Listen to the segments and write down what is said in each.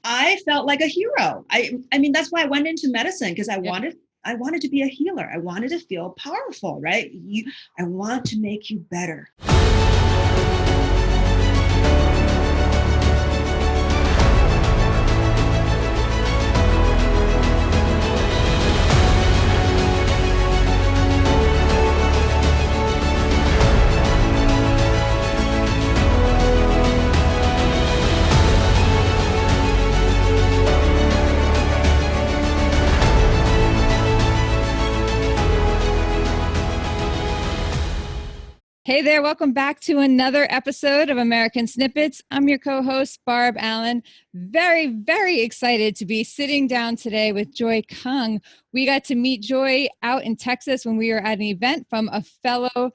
I felt like a hero. I mean, that's why I went into medicine, because Yeah. I wanted to be a healer. I wanted to feel powerful, right? I want to make you better. Hey there, welcome back to another episode of American Snippets. I'm your co-host, Barb Allen. Very, very excited to be sitting down today with Joy Kong. We got to meet Joy out in Texas when we were at an event from a fellow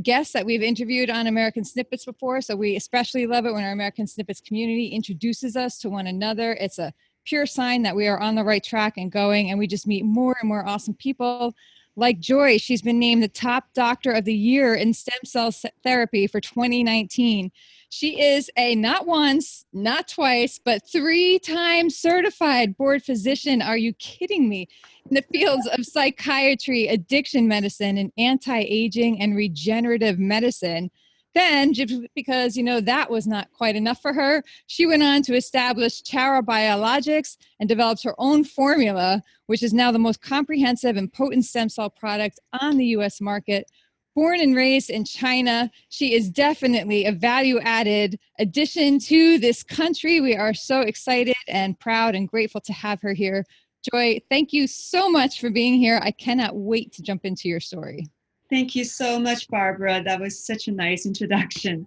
guest that we've interviewed on American Snippets before. So we especially love it when our American Snippets community introduces us to one another. It's a pure sign that we are on the right track and going, and we just meet more and more awesome people. Like Joy, she's been named the top doctor of the year in stem cell therapy for 2019. She is a not once, not twice, but 3 times certified board physician. Are you kidding me? In the fields of psychiatry, addiction medicine, and anti-aging and regenerative medicine. Then, just because, that was not quite enough for her, she went on to establish Chara Biologics and developed her own formula, which is now the most comprehensive and potent stem cell product on the U.S. market. Born and raised in China, she is definitely a value-added addition to this country. We are so excited and proud and grateful to have her here. Joy, thank you so much for being here. I cannot wait to jump into your story. Thank you so much, Barbara. That was such a nice introduction.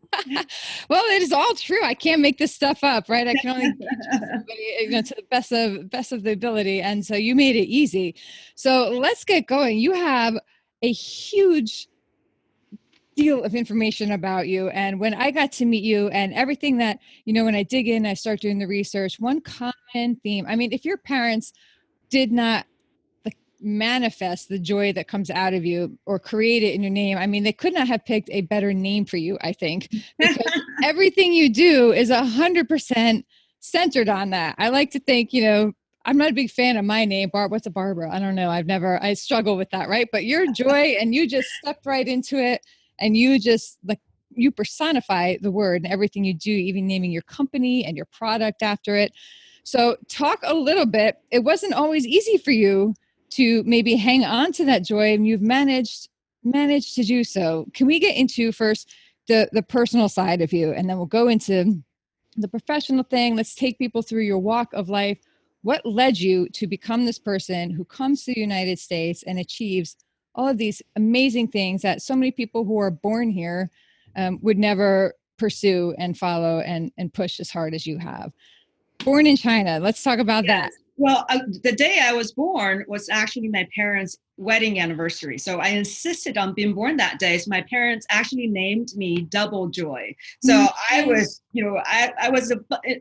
Well, it is all true. I can't make this stuff up, right? I can only teach somebody, to the best of the ability. And so you made it easy. So let's get going. You have a huge deal of information about you. And when I got to meet you and everything that, when I dig in, I start doing the research, one common theme. I mean, if your parents did not manifest the joy that comes out of you or create it in your name, I mean, they could not have picked a better name for you, I think, because everything you do is 100% centered on that. I like to think, I'm not a big fan of my name, Barb. What's a Barbara? I don't know. I struggle with that, right? But you're Joy, and you just stepped right into it, and you just you personify the word and everything you do, even naming your company and your product after it. So talk a little bit. It wasn't always easy for you to maybe hang on to that joy, and you've managed to do so. Can we get into first the personal side of you, and then we'll go into the professional thing. Let's take people through your walk of life. What led you to become this person who comes to the United States and achieves all of these amazing things that so many people who are born here would never pursue and follow and push as hard as you have? Born in China. Let's talk about that. Well, the day I was born was actually my parents' wedding anniversary. So I insisted on being born that day. So my parents actually named me Double Joy. So I was, I was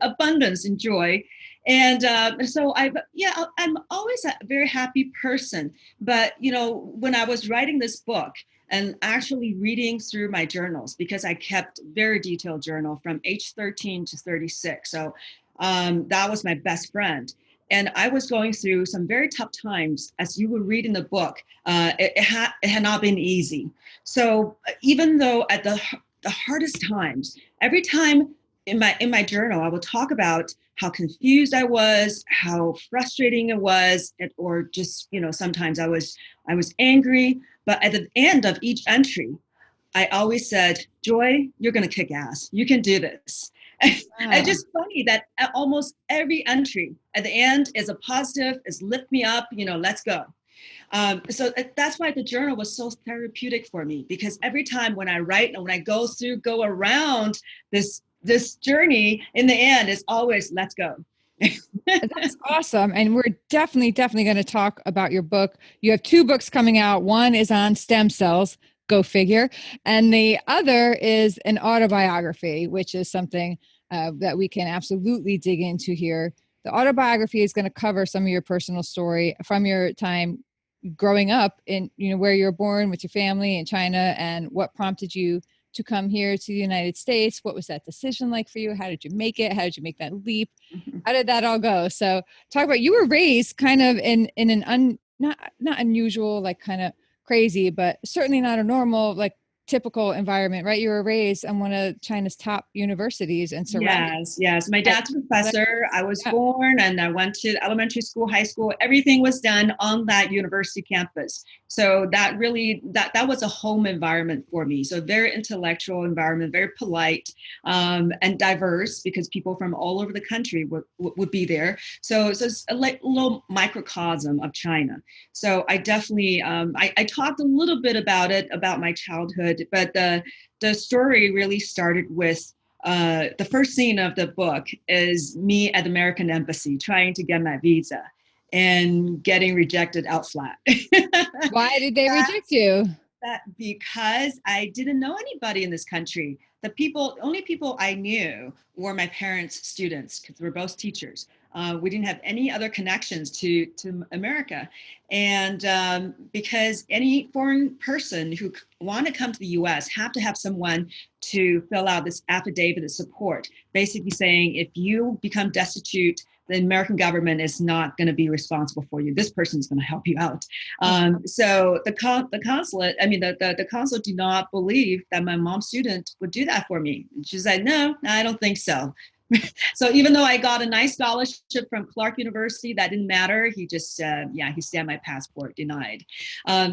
abundance in joy. And so I'm always a very happy person. But, when I was writing this book and actually reading through my journals, because I kept very detailed journal from age 13 to 36. So that was my best friend. And I was going through some very tough times, as you will read in the book. It had not been easy. So even though at the hardest times, every time in my journal, I will talk about how confused I was, how frustrating it was, or just, sometimes I was angry. But at the end of each entry, I always said, Joy, you're going to kick ass. You can do this. It's just funny that almost every entry at the end is a positive, is lift me up, let's go. So that's why the journal was so therapeutic for me, because every time when I write and when I go around this journey, in the end, it's always let's go. That's awesome. And we're definitely going to talk about your book. You have 2 books coming out. One is on stem cells, go figure. And the other is an autobiography, which is something that we can absolutely dig into here. The autobiography is going to cover some of your personal story from your time growing up in, where you were born with your family in China and what prompted you to come here to the United States. What was that decision like for you? How did you make it? How did you make that leap? How did that all go? So talk about, you were raised kind of in an not unusual, like kind of crazy, but certainly not a normal, like typical environment, right? You were raised on one of China's top universities and surrounded. Yes. My dad's a professor. I was born and I went to elementary school, high school. Everything was done on that university campus. So that really, that was a home environment for me. So very intellectual environment, very polite, and diverse, because people from all over the country would be there. So it's a little microcosm of China. So I definitely, I talked a little bit about it, about my childhood, but the story really started with the first scene of the book is me at the American embassy trying to get my visa and getting rejected out flat. Why did they reject you? That because I didn't know anybody in this country. Only people I knew were my parents' students, because we're both teachers. We didn't have any other connections to America. And because any foreign person who want to come to the US have to have someone to fill out this affidavit of support, basically saying if you become destitute, the American government is not going to be responsible for you. This person's going to help you out. So the consulate, the consul did not believe that my mom's student would do that for me. She said, no, I don't think so. So even though I got a nice scholarship from Clark University, that didn't matter. He just said, he stamped my passport, denied.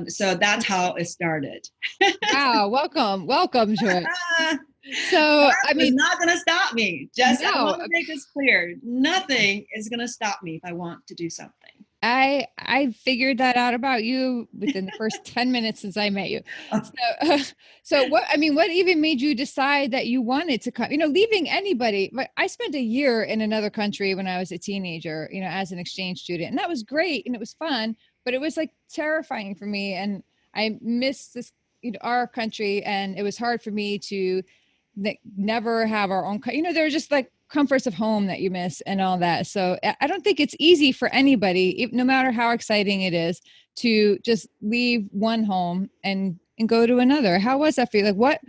So that's how it started. Wow. Welcome, Joy. So, it's not going to stop me. I want to make this clear. Nothing is going to stop me if I want to do something. I figured that out about you within the first 10 minutes since I met you. So what even made you decide that you wanted to come, leaving anybody? I spent a year in another country when I was a teenager, as an exchange student, and that was great and it was fun, but it was like terrifying for me. And I missed this, our country, and it was hard for me to never have our own, there were just like comforts of home that you miss and all that. So I don't think it's easy for anybody, no matter how exciting it is, to just leave one home and go to another. How was that for you? Like, what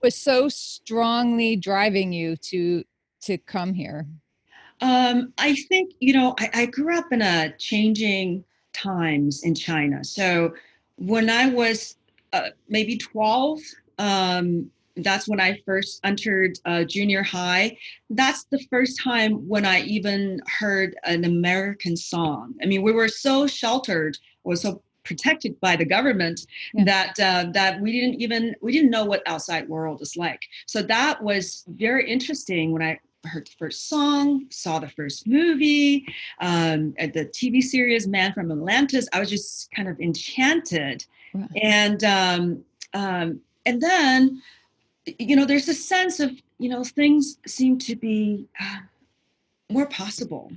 was so strongly driving you to come here? I think, I grew up in a changing times in China. So when I was maybe 12, that's when I first entered junior high. That's the first time when I even heard an American song. I mean, we were so sheltered, or so protected by the government, that we didn't know what outside world is like. So that was very interesting when I heard the first song, saw the first movie, at the TV series Man from Atlantis. I was just kind of enchanted. Wow. And then, there's a sense of, things seem to be more possible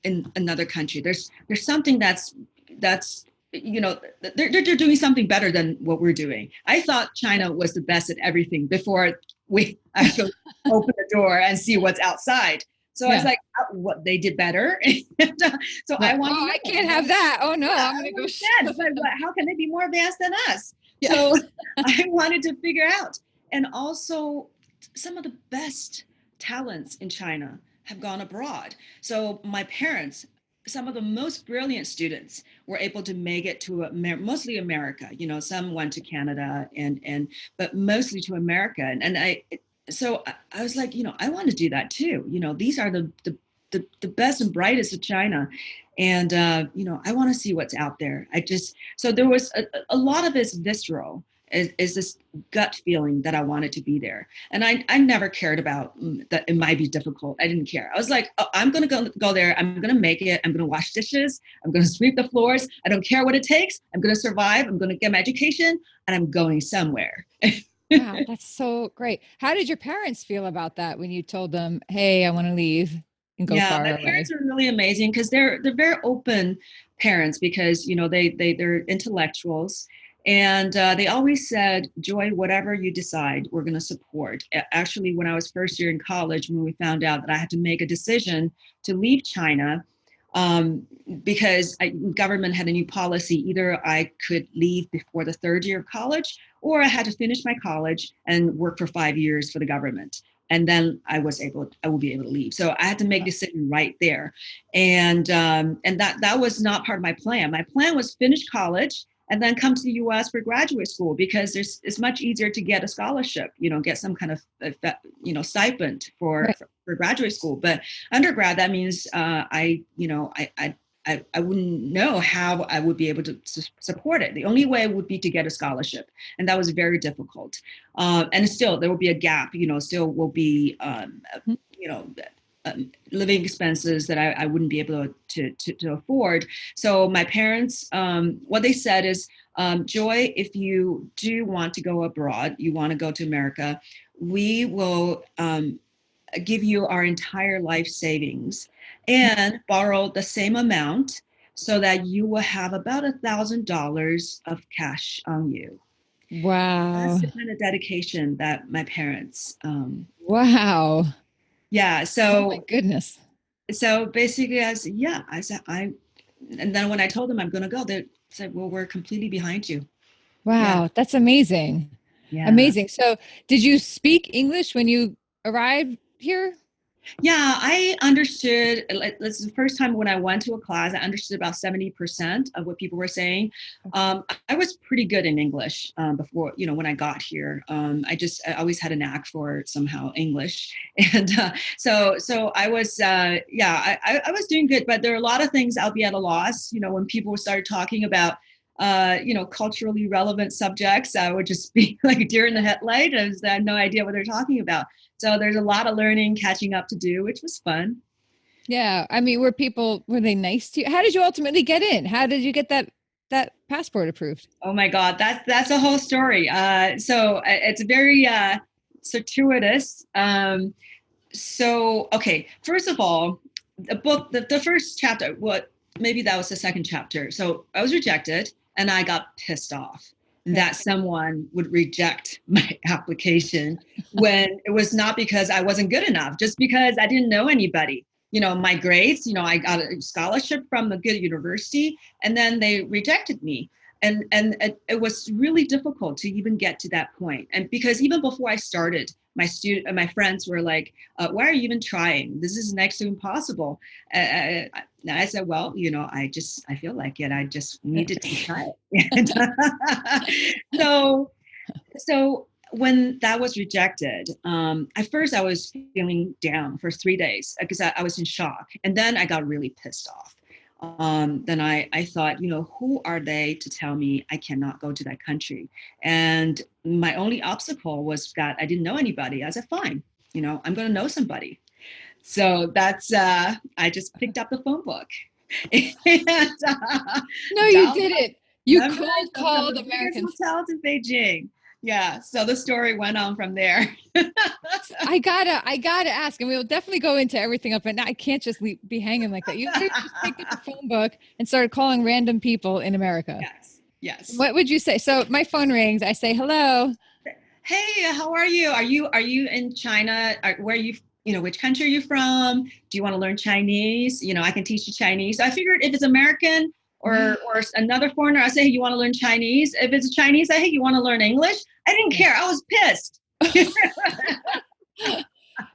in another country. There's something that's they're doing something better than what we're doing. I thought China was the best at everything before we actually open the door and see what's outside. So I was like, what, they did better? So I want. I can't have that. Oh no, I'm gonna go. How can they be more advanced than us? Yeah. So I wanted to figure out. And also, some of the best talents in China have gone abroad. So my parents, some of the most brilliant students, were able to make it to mostly America. Some went to Canada, but mostly to America. And I was like, I want to do that too. These are the best and brightest of China. And, I want to see what's out there. So there was a lot of it's visceral. Is this gut feeling that I wanted to be there. And I never cared about that it might be difficult. I didn't care. I was like, I'm going to go there. I'm going to make it. I'm going to wash dishes. I'm going to sweep the floors. I don't care what it takes. I'm going to survive. I'm going to get my education, and I'm going somewhere. Wow, that's so great. How did your parents feel about that when you told them, hey, I want to leave and go far away? My parents are really amazing because they're very open parents, because, they're intellectuals. And they always said, Joy, whatever you decide, we're going to support. Actually, when I was first year in college, when we found out that I had to make a decision to leave China, because government had a new policy, either I could leave before the third year of college, or I had to finish my college and work for 5 years for the government. And then I will be able to leave. So I had to make a decision right there. And that was not part of my plan. My plan was finish college and then come to the US for graduate school, because it's much easier to get a scholarship, get some kind of, stipend for graduate school. But undergrad, that means I wouldn't know how I would be able to support it. The only way would be to get a scholarship. And that was very difficult. And still, there will be a gap, still will be, living expenses that I wouldn't be able to afford. So my parents, what they said is, Joy, if you do want to go abroad, you want to go to America, we will give you our entire life savings and borrow the same amount so that you will have about $1,000 of cash on you. Wow. That's the kind of dedication that my parents. Wow. Yeah. So. Oh my goodness. So basically, I said, and then when I told them I'm going to go, they said, well, we're completely behind you. Wow. That's amazing. Yeah. Amazing. So did you speak English when you arrived here? Yeah, I understood. This is the first time when I went to a class, I understood about 70% of what people were saying. I was pretty good in English before, when I got here. I always had a knack for somehow English. And so I was, I was doing good, but there are a lot of things I'll be at a loss, when people started talking about culturally relevant subjects. I would just be like a deer in the headlight. I had no idea what they're talking about. So there's a lot of learning, catching up to do, which was fun. Yeah. I mean, were they nice to you? How did you ultimately get in? How did you get that passport approved? Oh my God, that's a whole story. So it's very circuitous. Okay, first of all, the book, the first chapter, maybe that was the second chapter. So I was rejected and I got pissed off that someone would reject my application when it was not because I wasn't good enough, just because I didn't know anybody. My grades, I got a scholarship from a good university, and then they rejected me. And it was really difficult to even get to that point. And because even before I started, my friends were like, why are you even trying? This is next to impossible. And I said, well, I feel like it. I just needed to try it. So when that was rejected, at first I was feeling down for 3 days because I was in shock. And then I got really pissed off. Then I thought, who are they to tell me I cannot go to that country? And my only obstacle was that I didn't know anybody. I said, fine, I'm going to know somebody. So that's, I just picked up the phone book. And, no, you didn't. You called Americans. Hotels in Beijing. Yeah. So the story went on from there. I gotta ask, and we'll definitely go into everything up. And I can't just be hanging like that. You just picked up the phone book and started calling random people in America. Yes. What would you say? So my phone rings. I say, hello. Hey, how are you? Are you in China? Where are you? Which country are you from? Do you want to learn Chinese? I can teach you Chinese. So I figured if it's American or another foreigner, I say, hey, you want to learn Chinese? If it's a Chinese, I say, hey, you want to learn English? I didn't care. I was pissed.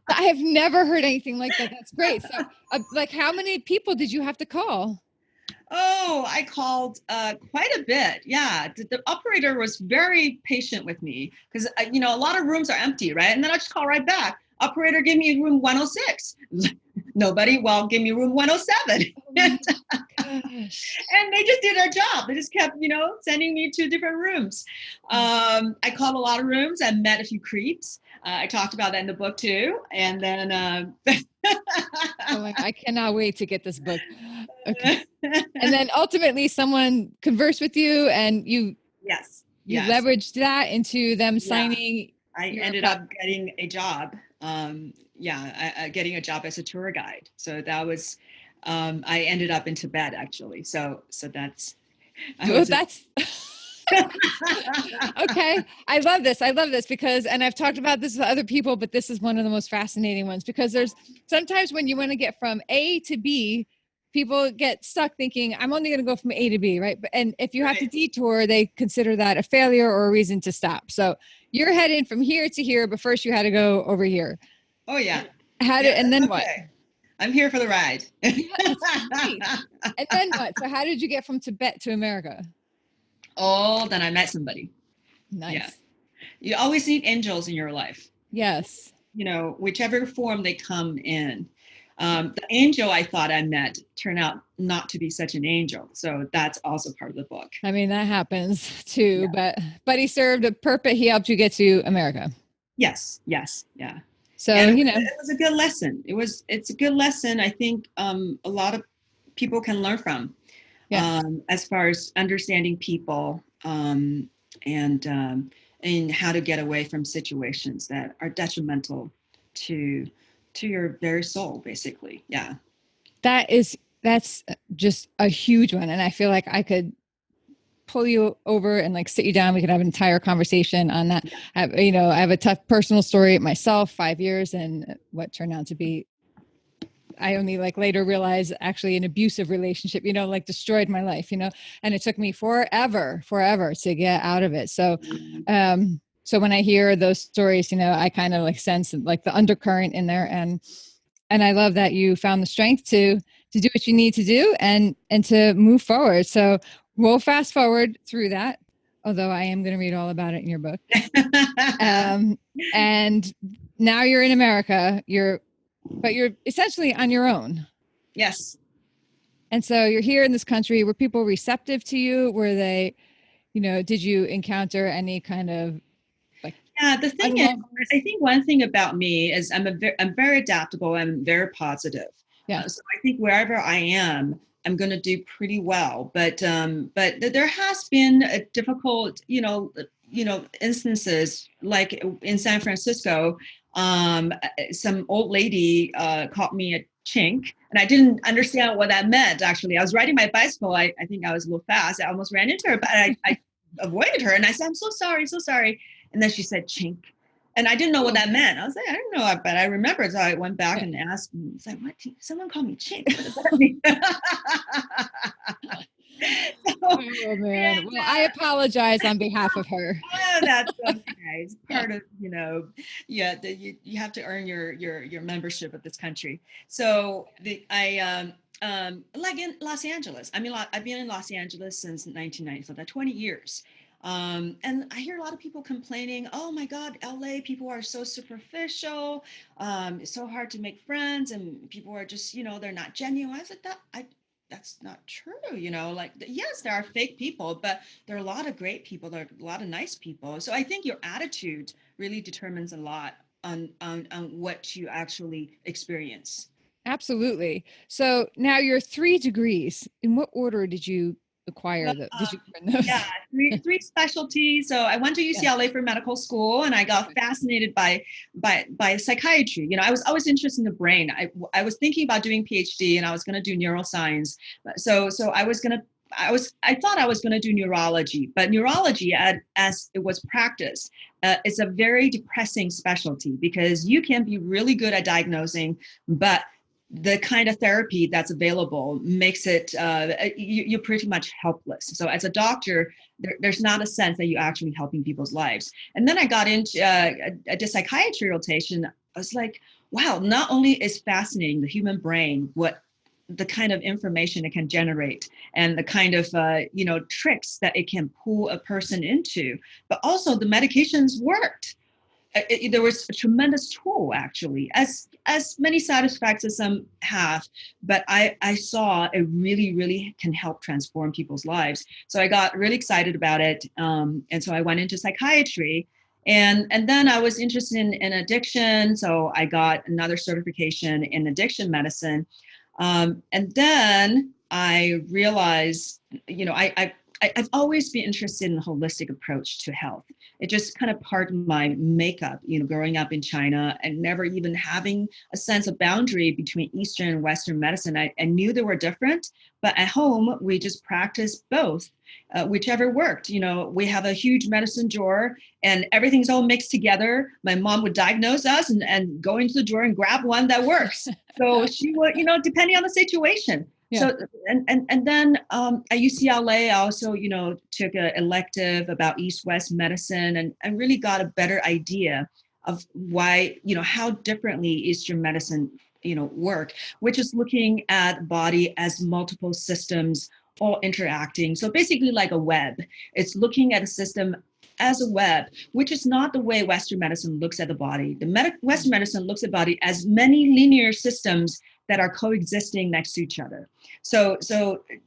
I have never heard anything like that. That's great. So like how many people did you have to call? Oh, I called quite a bit. Yeah, the operator was very patient with me because, a lot of rooms are empty, right? And then I just call right back. Operator, give me room 106. Nobody, well, give me room 107. And they just did their job. They just kept, sending me to different rooms. I called a lot of rooms. I met a few creeps. I talked about that in the book too. And then I cannot wait to get this book. Okay. And then ultimately someone conversed with you and you leveraged that into them signing. I ended up getting a job. Getting a job as a tour guide. So that was, I ended up in Tibet actually. So that's. Okay. I love this because, and I've talked about this with other people, but this is one of the most fascinating ones because there's sometimes when you want to get from A to B, people get stuck thinking I'm only going to go from A to B, right? And if you have to detour, they consider that a failure or a reason to stop. So you're headed from here to here, but first you had to go over here. Oh yeah. And then what? I'm here for the ride. Yeah, that's great. And then what? So how did you get from Tibet to America? Oh, then I met somebody. Nice. Yeah. You always need angels in your life. Yes. You know, whichever form they come in. The angel I thought I met turned out not to be such an angel. So that's also part of the book. I mean, that happens too, but he served a purpose. He helped you get to America. Yes. Yeah. So, and it was a good lesson. It's a good lesson. I think a lot of people can learn from, as far as understanding people, and how to get away from situations that are detrimental to your very soul, basically. Yeah. That's just a huge one. And I feel like I could pull you over and like sit you down. We could have an entire conversation on that. I have a tough personal story myself, 5 years, and what turned out to be, I only like later realized actually an abusive relationship, like destroyed my life, and it took me forever to get out of it. So, so when I hear those stories, I kind of like sense like the undercurrent in there, and I love that you found the strength to do what you need to do and to move forward. So we'll fast forward through that, although I am going to read all about it in your book. And now you're in America, but you're essentially on your own. Yes. And so you're here in this country. Were people receptive to you? Were they, did you encounter any kind of the thing is, I think one thing about me is I'm very adaptable. I'm very positive. Yeah. So I think wherever I am, I'm going to do pretty well. But there has been a difficult, instances like in San Francisco. Some old lady called me a chink, and I didn't understand what that meant. Actually, I was riding my bicycle. I think I was a little fast. I almost ran into her, but I avoided her, and I said, "I'm so sorry, so sorry." And then she said chink. And I didn't know what that meant. I was like, I don't know, but I remember. So I went back and asked, it's like, what? Someone called me chink. What does that mean? Oh, man. Well, I apologize on behalf of her. Oh, that's okay. It's part of, you have to earn your membership of this country. So like in Los Angeles, I've been in Los Angeles since 1990, so that's 20 years. And I hear a lot of people complaining, oh my God, LA people are so superficial. It's so hard to make friends, and people are just, they're not genuine. I said that's not true. Yes, there are fake people, but there are a lot of great people. There are a lot of nice people. So I think your attitude really determines a lot on what you actually experience. Absolutely. So now your 3 degrees, in what order did you acquire those? Did you earn those? Yeah, three specialties. So I went to UCLA for medical school, and I got fascinated by psychiatry. I was always interested in the brain. I was thinking about doing PhD, and I was going to do neuroscience. So I thought I was going to do neurology, but neurology, as it was practiced, it's a very depressing specialty because you can be really good at diagnosing, but the kind of therapy that's available makes it you're pretty much helpless. So as a doctor, there's not a sense that you're actually helping people's lives. And then I got into a psychiatry rotation. I was like, wow, not only is fascinating the human brain, what the kind of information it can generate and the kind of tricks that it can pull a person into, but also the medications worked. There was a tremendous tool, actually, as many side effects as some have, but I saw it really can help transform people's lives. So I got really excited about it, and so I went into psychiatry, and then I was interested in addiction, so I got another certification in addiction medicine, and then I realized, I've always been interested in a holistic approach to health. It just kind of part of my makeup, growing up in China and never even having a sense of boundary between Eastern and Western medicine. I knew they were different, but at home, we just practiced both, whichever worked. We have a huge medicine drawer and everything's all mixed together. My mom would diagnose us and go into the drawer and grab one that works. So she would, depending on the situation. Yeah. And then at UCLA, I also, took an elective about East-West medicine and really got a better idea of why, how differently Eastern medicine, work, which is looking at body as multiple systems all interacting. So basically like a web. It's looking at a system as a web, which is not the way Western medicine looks at the body. Western medicine looks at body as many linear systems that are coexisting next to each other. So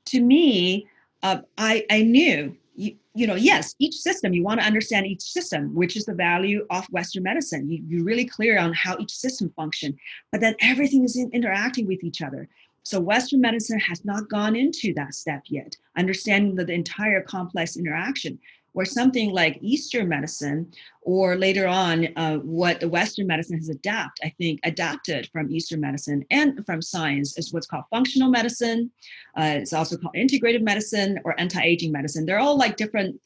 to me, I knew, yes, each system, you want to understand each system, which is the value of Western medicine. You're really clear on how each system function, but then everything is interacting with each other. So Western medicine has not gone into that step yet, understanding the entire complex interaction, where something like Eastern medicine, or later on, what the Western medicine has adapted from Eastern medicine and from science, is what's called functional medicine. It's also called integrative medicine or anti-aging medicine. They're all like different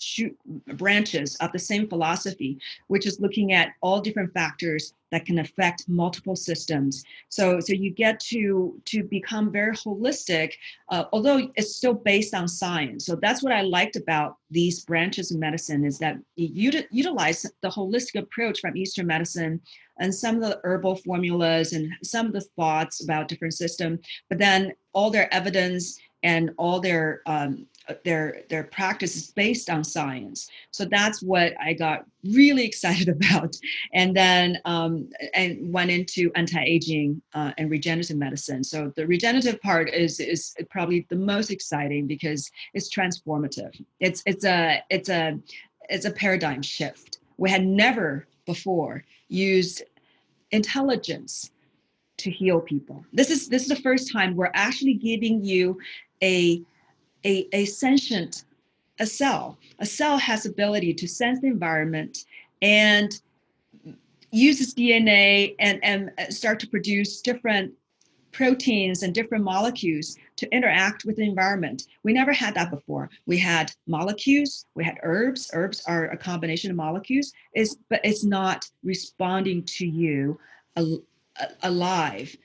branches of the same philosophy, which is looking at all different factors that can affect multiple systems. So you get to become very holistic, although it's still based on science. So that's what I liked about these branches of medicine, is that you utilize the holistic approach from Eastern medicine and some of the herbal formulas and some of the thoughts about different systems, but then all their evidence and all their practice is based on science. So that's what I got really excited about, and then and went into anti-aging and regenerative medicine. So the regenerative part is probably the most exciting because it's transformative. It's a paradigm shift. We had never before used intelligence to heal people. This is the first time we're actually giving you a sentient, a cell. A cell has ability to sense the environment and use its DNA and start to produce different proteins and different molecules to interact with the environment. We never had that before. We had molecules, we had herbs. Herbs are a combination of molecules, but it's not responding to you alive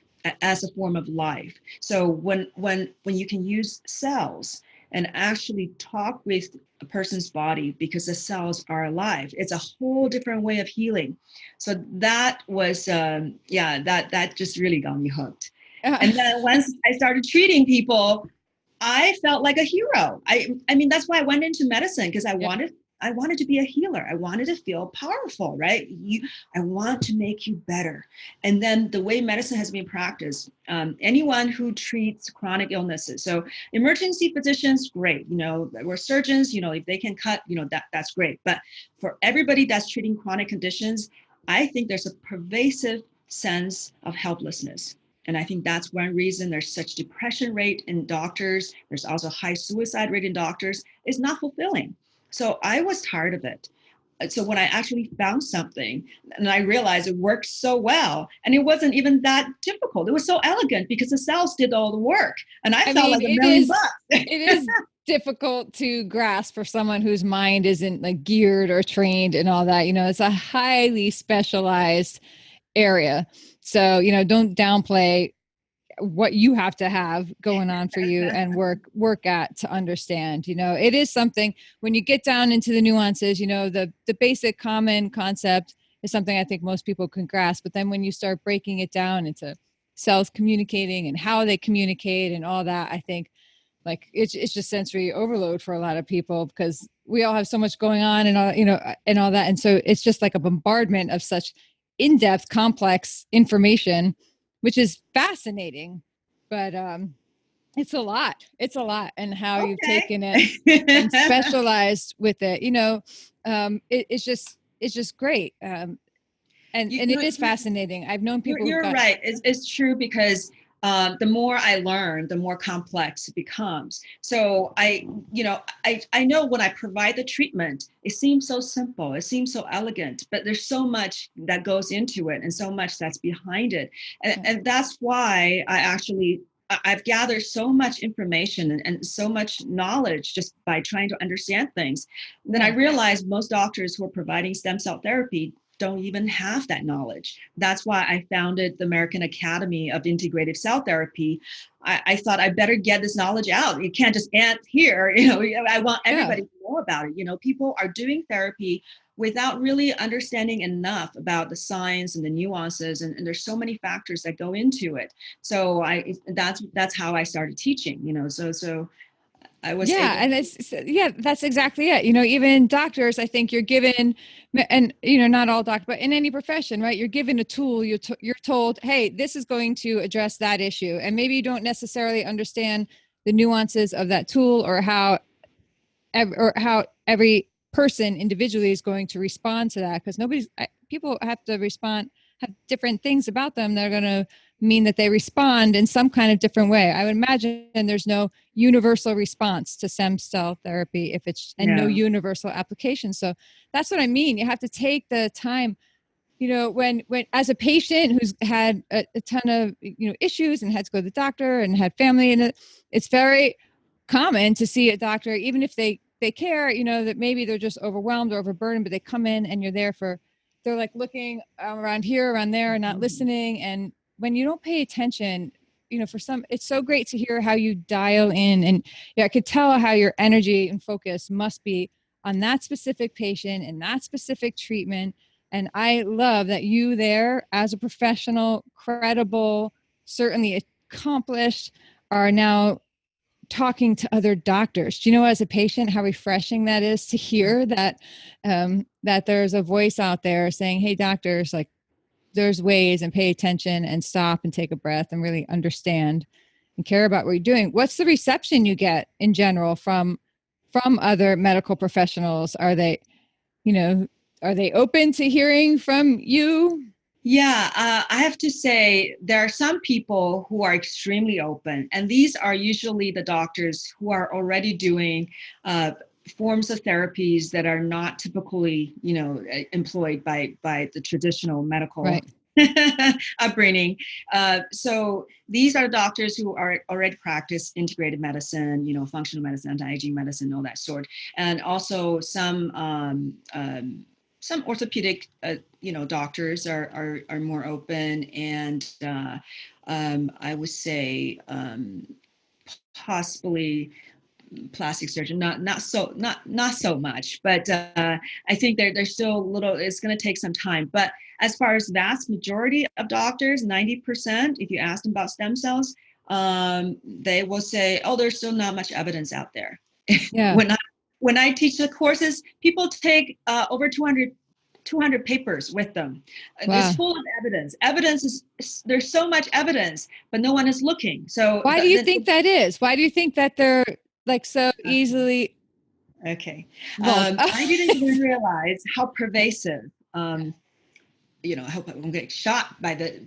as a form of life. So when you can use cells and actually talk with a person's body because the cells are alive, it's a whole different way of healing. So that was that just really got me hooked. And then once I started treating people, I felt like a hero. I mean, that's why I went into medicine, because I wanted to be a healer. I wanted to feel powerful, right? I want to make you better. And then the way medicine has been practiced, anyone who treats chronic illnesses. So emergency physicians, great. We're surgeons, if they can cut, that's great. But for everybody that's treating chronic conditions, I think there's a pervasive sense of helplessness. And I think that's one reason there's such depression rate in doctors. There's also high suicide rate in doctors. It's not fulfilling. So I was tired of it. So when I actually found something and I realized it worked so well, and it wasn't even that difficult. It was so elegant because the cells did all the work. And I felt like $1 million bucks. It is difficult to grasp for someone whose mind isn't like geared or trained and all that. It's a highly specialized area. So, don't downplay what you have to have going on for you and work at to understand. It is something when you get down into the nuances, the basic common concept is something I think most people can grasp. But then when you start breaking it down into cells communicating and how they communicate and all that, I think like it's just sensory overload for a lot of people because we all have so much going on and all, and all that. And so it's just like a bombardment of such in-depth, complex information, which is fascinating, but it's a lot. It's a lot, and how you've taken it and specialized with it. It's just great, and it is fascinating. I've known people. You're right. It's true because the more I learn, the more complex it becomes. So I know when I provide the treatment, it seems so simple, it seems so elegant, but there's so much that goes into it and so much that's behind it. And that's why I've gathered so much information and so much knowledge just by trying to understand things. And then I realized most doctors who are providing stem cell therapy don't even have that knowledge. That's why I founded the American Academy of Integrative Cell Therapy. I thought I better get this knowledge out. It can't just end here. I want everybody to know about it. People are doing therapy without really understanding enough about the science and the nuances, and there's so many factors that go into it. So that's how I started teaching. So I was and that's exactly it. Even doctors, I think you're given, and not all doctors, but in any profession, right? You're given a tool. You're told, hey, this is going to address that issue, and maybe you don't necessarily understand the nuances of that tool, or how every person individually is going to respond to that, because people have to respond, have different things about them that are going to mean that they respond in some kind of different way. I would imagine there's no universal response to stem cell therapy no universal application. So that's what I mean. You have to take the time, when as a patient who's had a ton of issues and had to go to the doctor and had family, and it's very common to see a doctor, even if they care, that maybe they're just overwhelmed or overburdened, but they come in and they're like looking around here, around there, and not listening. And when you don't pay attention, for some, it's so great to hear how you dial in, and I could tell how your energy and focus must be on that specific patient and that specific treatment. And I love that you there, as a professional, credible, certainly accomplished, are now talking to other doctors. Do you know, as a patient, how refreshing that is to hear that that there's a voice out there saying, hey, doctors, like, there's ways, and pay attention and stop and take a breath and really understand and care about what you're doing. What's the reception you get in general from other medical professionals? Are they open to hearing from you? Yeah, I have to say there are some people who are extremely open, and these are usually the doctors who are already doing forms of therapies that are not typically, employed by the traditional medical upbringing. So these are doctors who are already practice integrated medicine, functional medicine, anti-aging medicine, all that sort, and also some orthopedic, doctors are more open, and I would say possibly plastic surgeon, not so much, but I think they're still a little. It's going to take some time, but as far as vast majority of doctors, 90%, if you ask them about stem cells, they will say, "Oh, there's still not much evidence out there." Yeah. When I teach the courses, people take over 200 papers with them. Wow. It's full of evidence. There's so much evidence, but no one is looking. So why do you think that is? Why do you think that they're like so easily? Okay. I didn't even realize how pervasive, I hope I won't get shot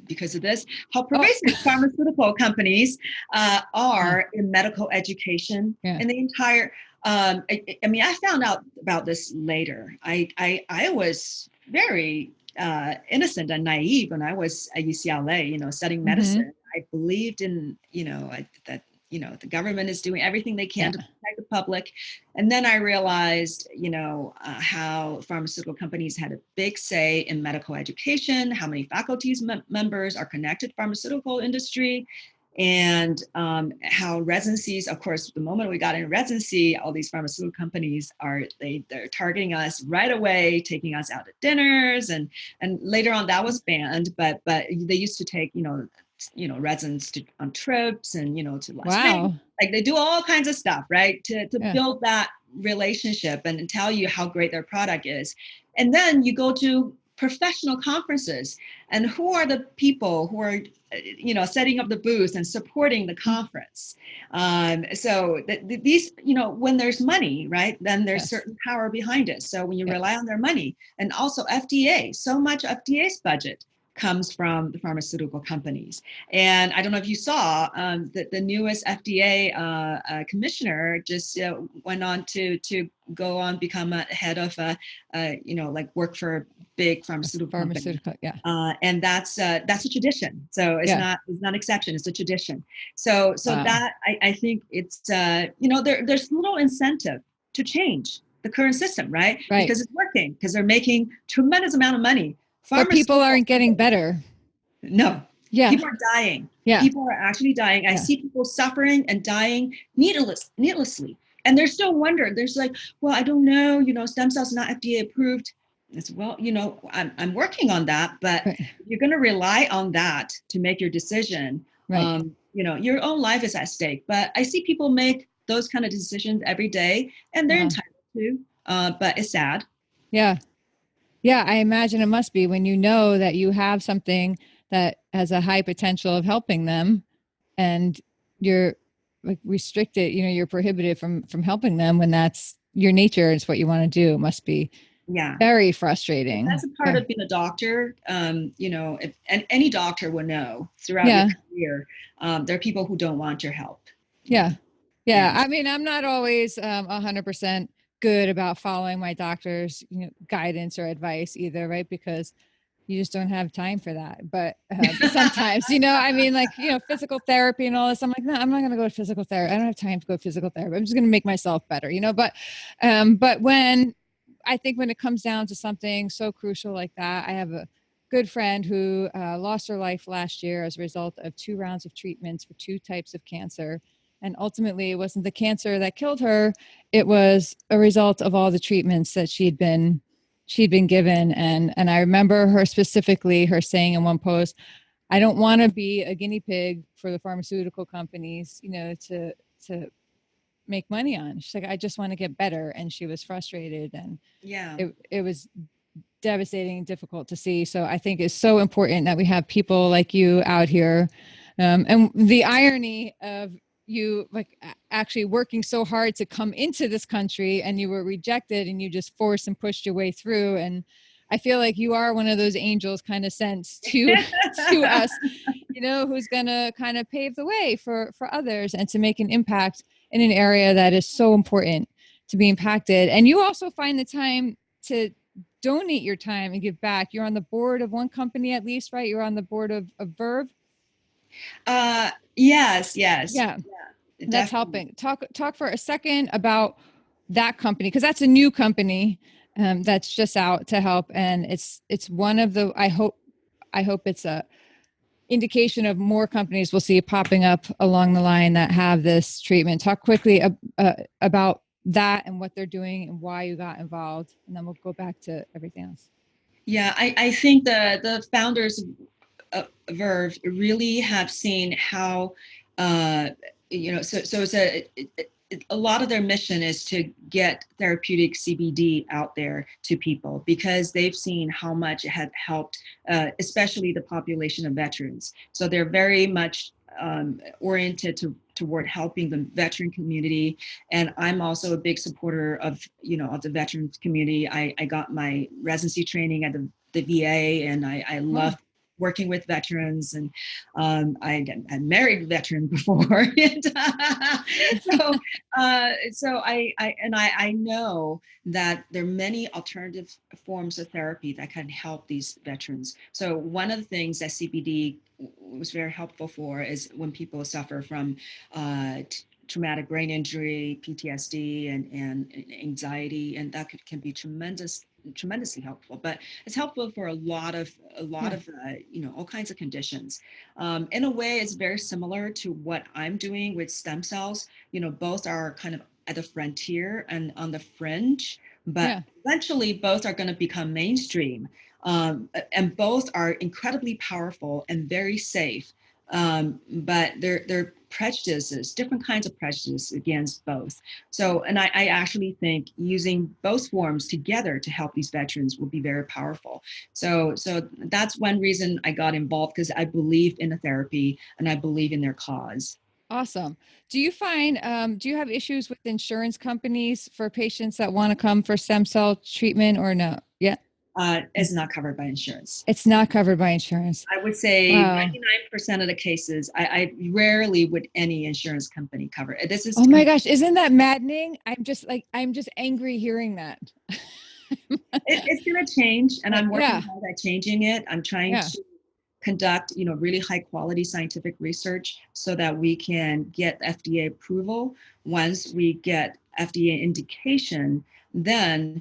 because of this, how pervasive pharmaceutical companies are in medical education and the entire, I found out about this later. I was very innocent and naive when I was at UCLA, studying medicine. I believed in, that the government is doing everything they can to protect the public. And then I realized, how pharmaceutical companies had a big say in medical education, how many faculties members are connected to pharmaceutical industry, and how residencies, of course, the moment we got in residency, all these pharmaceutical companies they're targeting us right away, taking us out to dinners, and later on that was banned, but they used to take, residents on trips and, to Las Vegas. Like, they do all kinds of stuff, right? To build that relationship and tell you how great their product is. And then you go to professional conferences, and who are the people who are, setting up the booth and supporting the conference? So these, when there's money, right, then there's certain power behind it. So when you rely on their money, and also FDA, so much FDA's budget comes from the pharmaceutical companies. And I don't know if you saw that the newest FDA commissioner just went on to go on, become a head of, work for a big pharmaceutical company. And that's a tradition. So it's not exception, it's a tradition. So that I think it's, there's little incentive to change the current system, right? Because it's working, because they're making tremendous amount of money But people aren't getting better. No. Yeah. People are dying. Yeah. People are actually dying. I see people suffering and dying needlessly. And there's still wonder. There's like, well, I don't know, stem cells not FDA approved. It's, well, I'm working on that, but you're going to rely on that to make your decision. Right. Your own life is at stake. But I see people make those kind of decisions every day, and they're entitled to, but it's sad. Yeah. Yeah, I imagine it must be when you know that you have something that has a high potential of helping them, and you're like restricted, you're prohibited from helping them when that's your nature. It's what you want to do. It must be very frustrating. That's a part of being a doctor. And any doctor will know throughout your career, there are people who don't want your help. Yeah. I mean, I'm not always 100% good about following my doctor's guidance or advice either, right? Because you just don't have time for that. But sometimes, I mean, like, physical therapy and all this, I'm like, no, I'm not going to go to physical therapy. I don't have time to go to physical therapy. I'm just going to make myself better, but when I think when it comes down to something so crucial like that, I have a good friend who lost her life last year as a result of 2 rounds of treatments for 2 types of cancer. And ultimately, it wasn't the cancer that killed her. It was a result of all the treatments that she'd been given. And I remember her specifically, her saying in one post, I don't want to be a guinea pig for the pharmaceutical companies, to make money on. She's like, I just want to get better. And she was frustrated. And it was devastating and difficult to see. So I think it's so important that we have people like you out here. And the irony of you like actually working so hard to come into this country, and you were rejected, and you just forced and pushed your way through. And I feel like you are one of those angels kind of sent to us, who's going to kind of pave the way for others and to make an impact in an area that is so important to be impacted. And you also find the time to donate your time and give back. You're on the board of one company at least, right? You're on the board of Verve. Yes. Yeah. That's helping. Talk for a second about that company, because that's a new company that's just out to help, and it's one of the I hope it's a indication of more companies we'll see popping up along the line that have this treatment. Talk quickly about that and what they're doing and why you got involved, and then we'll go back to everything else. Yeah, I think the founders of Verve really have seen how so it's a lot of their mission is to get therapeutic CBD out there to people, because they've seen how much it had helped, especially the population of veterans. So they're very much oriented toward helping the veteran community. And I'm also a big supporter of the veteran community. I got my residency training at the VA, and I love working with veterans, and I married a veteran before. And, so I know that there are many alternative forms of therapy that can help these veterans. So one of the things that CBD was very helpful for is when people suffer from traumatic brain injury, PTSD, and anxiety, and that can be tremendously helpful. But it's helpful for a lot of all kinds of conditions. In a way, it's very similar to what I'm doing with stem cells. Both are kind of at the frontier and on the fringe, but eventually both are going to become mainstream. And both are incredibly powerful and very safe. But they're prejudices, different kinds of prejudice against both. So, and I actually think using both forms together to help these veterans will be very powerful. So that's one reason I got involved, because I believe in the therapy and I believe in their cause. Awesome. Do you find, do you have issues with insurance companies for patients that want to come for stem cell treatment, or no? Yeah. It's not covered by insurance. It's not covered by insurance. I would say 99% of the cases, I rarely would any insurance company cover it. This is, oh my gosh, isn't that maddening? I'm just angry hearing that. It's going to change, and I'm working hard at changing it. I'm trying to conduct, really high quality scientific research so that we can get FDA approval. Once we get FDA indication, then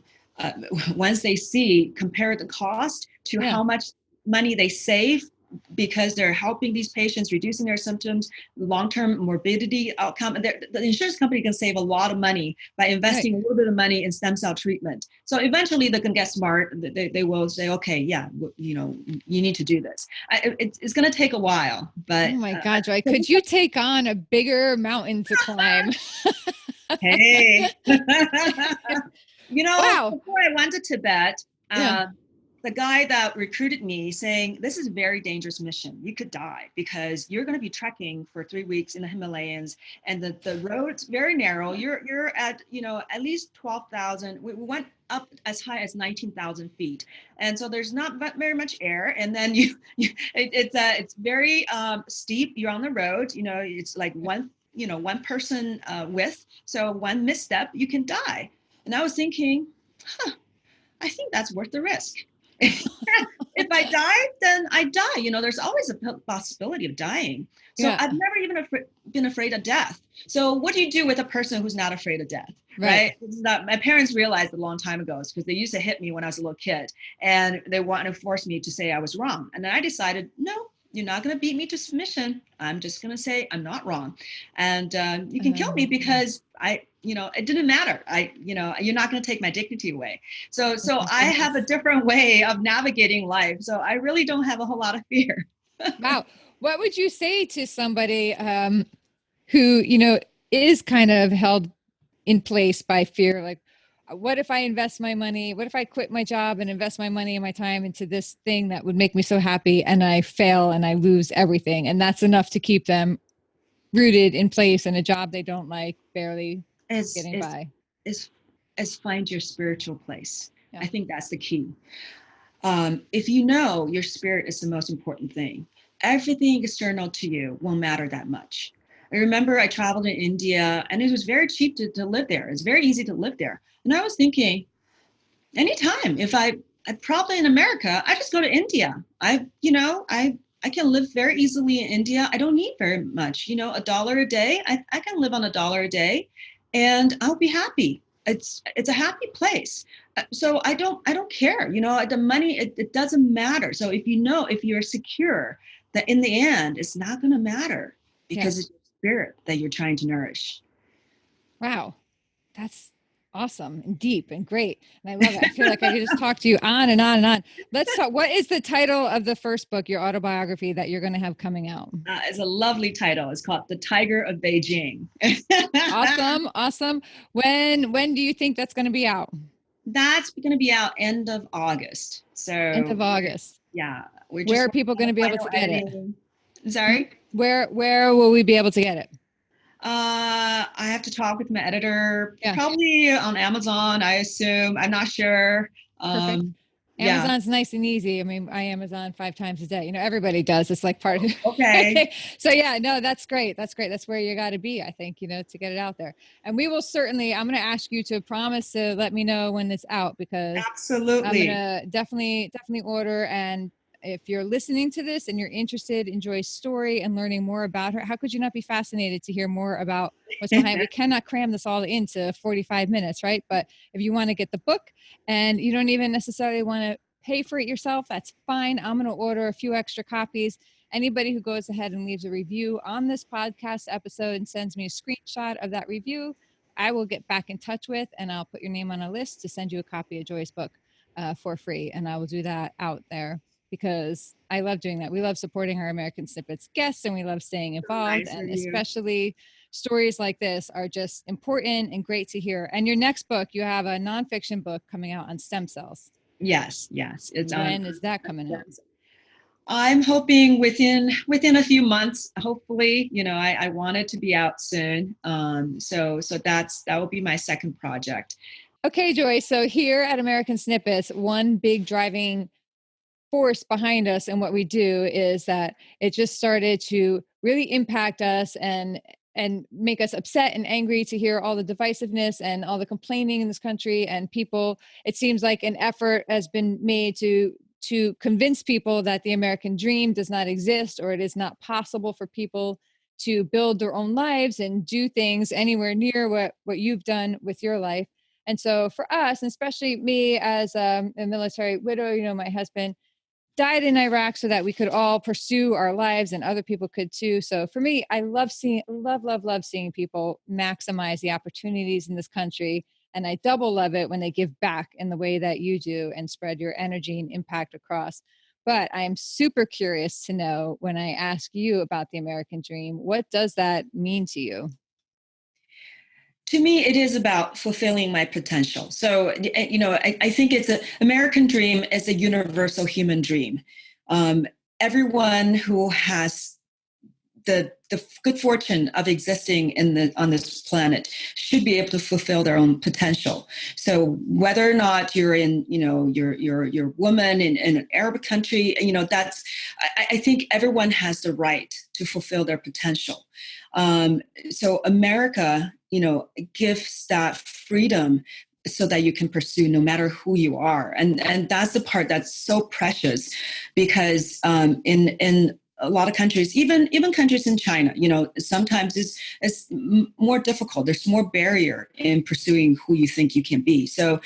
once they compare the cost to how much money they save because they're helping these patients, reducing their symptoms, long-term morbidity outcome. The insurance company can save a lot of money by investing a little bit of money in stem cell treatment. So eventually they can get smart. They will say, okay, yeah, you need to do this. It's going to take a while, but. Oh my God, Joy, could you take on a bigger mountain to climb? Hey. Wow. Before I went to Tibet, the guy that recruited me saying, this is a very dangerous mission. You could die because you're going to be trekking for 3 weeks in the Himalayas, and the road's very narrow. You're at, at least 12,000. We went up as high as 19,000 feet. And so there's not very much air. And then it's very steep. You're on the road, it's like one person width. So one misstep, you can die. And I was thinking, I think that's worth the risk. If I die, then I die. There's always a possibility of dying. So I've never even been afraid of death. So what do you do with a person who's not afraid of death? Right? My parents realized a long time ago because they used to hit me when I was a little kid, and they wanted to force me to say I was wrong. And then I decided, no, you're not going to beat me to submission. I'm just going to say I'm not wrong. And you can kill me because it didn't matter. You're not going to take my dignity away. So I have a different way of navigating life. So I really don't have a whole lot of fear. Wow. What would you say to somebody who, is kind of held in place by fear? Like, what if I invest my money? What if I quit my job and invest my money and my time into this thing that would make me so happy, and I fail and I lose everything? And that's enough to keep them rooted in place in a job they don't like, barely getting by. Is find your spiritual place. I think that's the key. If your spirit is the most important thing, everything external to you won't matter that much. I remember I traveled in India, and it was very cheap to live there. It's very easy to live there. And I was thinking, anytime, if I probably in America, I just go to India. I can live very easily in India. I don't need very much, $1 a day. I can live on $1 a day, and I'll be happy. It's a happy place. So I don't care, the money, it doesn't matter. So if you're secure that in the end, it's not going to matter because it's your spirit that you're trying to nourish. Wow. That's awesome and deep and great. And I love it. I feel like I could just talk to you on and on and on. Let's talk. What is the title of the first book, your autobiography that you're going to have coming out? It's a lovely title. It's called The Tiger of Beijing. Awesome. When do you think that's going to be out? That's going to be out end of August. So end of August. Yeah. Where are people going to be able to get it? Sorry? Where will we be able to get it? I have to talk with my editor, probably on Amazon, I assume. I'm not sure. Perfect. Amazon's nice and easy. I mean, I Amazon 5 times a day. Everybody does. It's like part of it. Okay. So that's great. That's great. That's where you got to be, I think, to get it out there. And we will certainly, I'm going to ask you to promise to let me know when it's out, because absolutely, I'm going to definitely order. And if you're listening to this and you're interested in Joy's story and learning more about her, how could you not be fascinated to hear more about what's behind? We cannot cram this all into 45 minutes, right? But if you want to get the book and you don't even necessarily want to pay for it yourself, that's fine. I'm going to order a few extra copies. Anybody who goes ahead and leaves a review on this podcast episode and sends me a screenshot of that review, I will get back in touch with, and I'll put your name on a list to send you a copy of Joy's book for free. And I will do that out there, because I love doing that. We love supporting our American Snippets guests, and we love staying involved. And especially stories like this are just important and great to hear. And your next book, you have a nonfiction book coming out on stem cells. Yes. When is that coming out? I'm hoping within a few months, hopefully. I want it to be out soon. So that will be my second project. Okay, Joy. So here at American Snippets, one big driving force behind us and what we do is that it just started to really impact us and make us upset and angry to hear all the divisiveness and all the complaining in this country. And people, it seems like an effort has been made to convince people that the American dream does not exist, or it is not possible for people to build their own lives and do things anywhere near what you've done with your life. And so for us, and especially me as a military widow, my husband died in Iraq so that we could all pursue our lives and other people could too. So for me, I love love seeing people maximize the opportunities in this country. And I double love it when they give back in the way that you do and spread your energy and impact across. But I am super curious to know, when I ask you about the American dream, what does that mean to you? To me, it is about fulfilling my potential. So, I think it's an American dream is a universal human dream. Everyone who has the good fortune of existing on this planet should be able to fulfill their own potential. So whether or not you're in, you're woman in an Arab country, that's, I think everyone has the right to fulfill their potential. So America, gives that freedom so that you can pursue no matter who you are. And that's the part that's so precious, because in a lot of countries, even countries in China, sometimes it's more difficult. There's more barrier in pursuing who you think you can be. So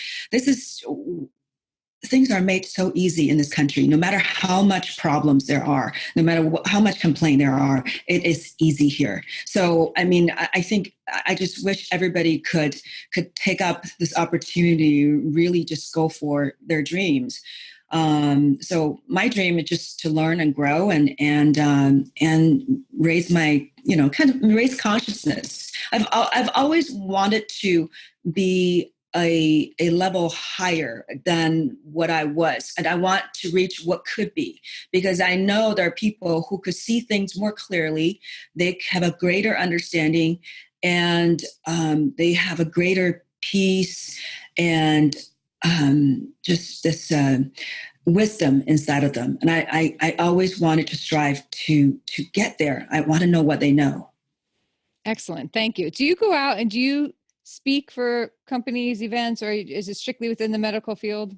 things are made so easy in this country. No matter how much problems there are, no matter how much complaint there are, it is easy here. So, I mean, I think I just wish everybody could take up this opportunity to really just go for their dreams. So my dream is just to learn and grow and raise my, kind of raise consciousness. I've always wanted to be a level higher than what I was. And I want to reach what could be, because I know there are people who could see things more clearly. They have a greater understanding, and they have a greater peace and just this wisdom inside of them. And I always wanted to strive to get there. I want to know what they know. Excellent. Thank you. Do you go out and do you speak for companies, events, or is it strictly within the medical field?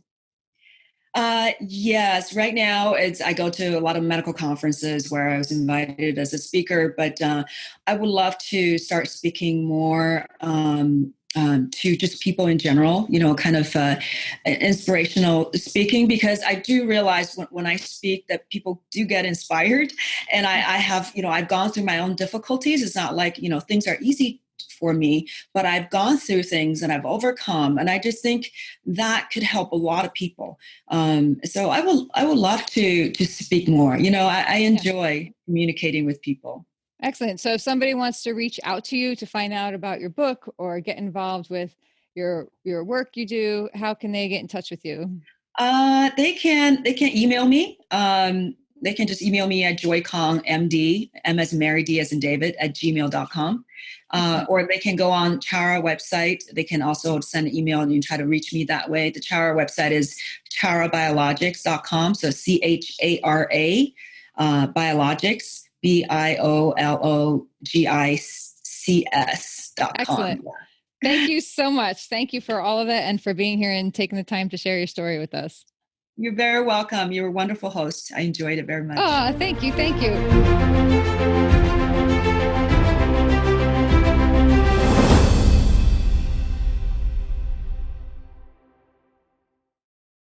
Yes, right now I go to a lot of medical conferences where I was invited as a speaker, but I would love to start speaking more to just people in general, kind of inspirational speaking, because I do realize when I speak that people do get inspired. And I have, I've gone through my own difficulties. It's not like, things are easy for me, but I've gone through things and I've overcome. And I just think that could help a lot of people. So I would love to speak more. I enjoy communicating with people. Excellent. So if somebody wants to reach out to you to find out about your book or get involved with your work you do, how can they get in touch with you? They can email me. They can just email me at joykongmd, M as Mary, D as in David, at gmail.com. Or they can go on Chara website. They can also send an email and you try to reach me that way. The Chara website is charabiologics.com. So CHARA, biologics, BIOLOGICS.com. Excellent. Thank you so much. Thank you for all of it and for being here and taking the time to share your story with us. You're very welcome. You're a wonderful host. I enjoyed it very much. Oh, thank you. Thank you.